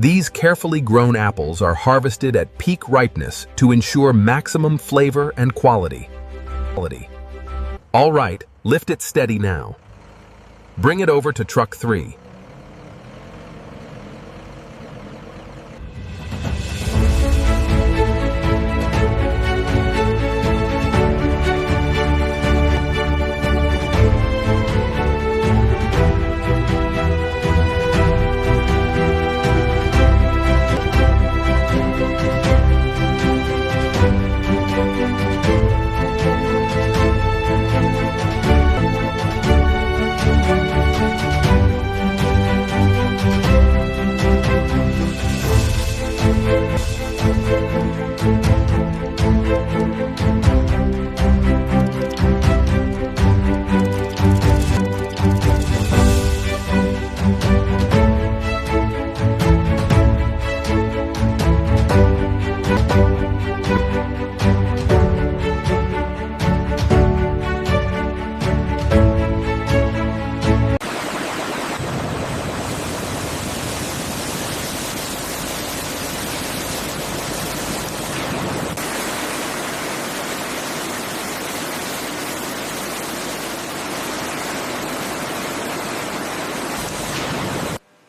These carefully grown apples are harvested at peak ripeness to ensure maximum flavor and quality. All right, lift it steady now. Bring it over to truck 3.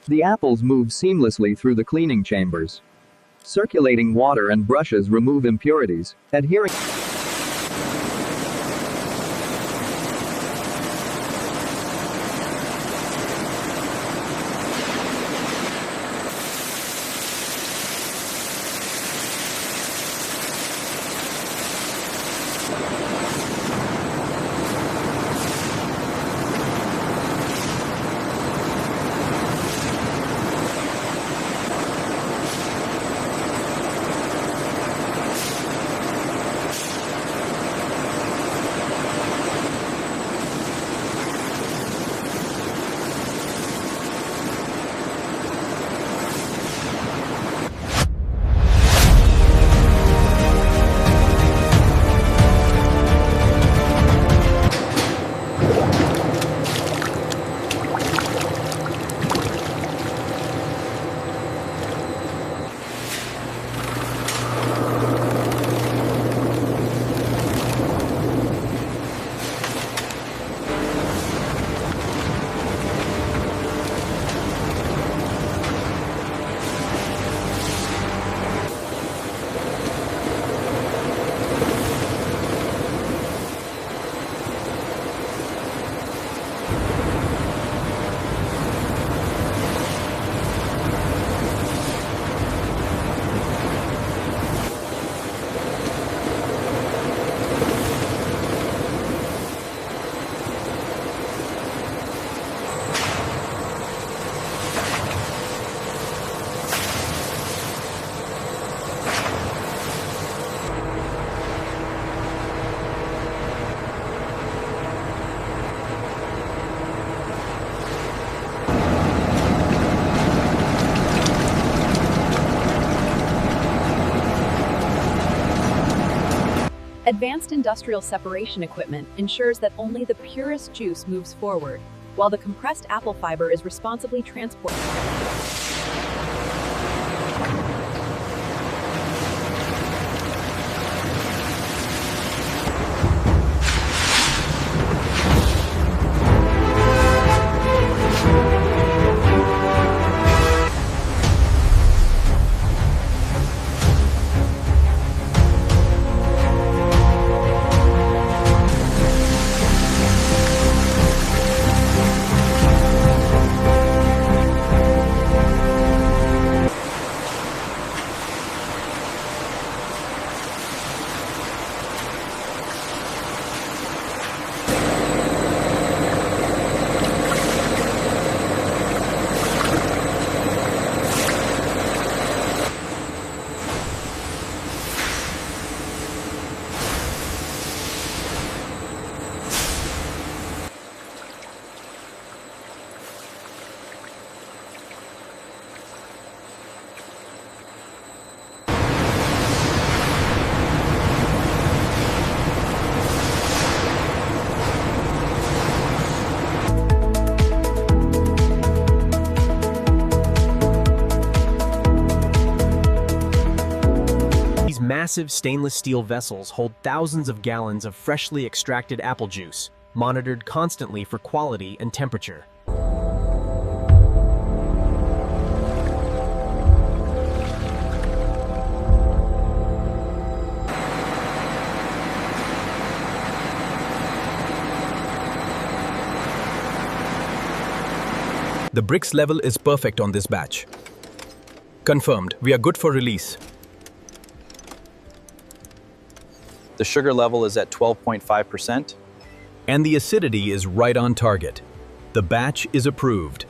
The apples move seamlessly through the cleaning chambers. Circulating water and brushes remove impurities, adhering. Advanced industrial separation equipment ensures that only the purest juice moves forward, while the compressed apple fiber is responsibly transported. massive stainless steel vessels hold thousands of gallons of freshly extracted apple juice, monitored constantly for quality and temperature. The bricks level is perfect on this batch. Confirmed, we are good for release. The sugar level is at 12.5%. And the acidity is right on target. The batch is approved.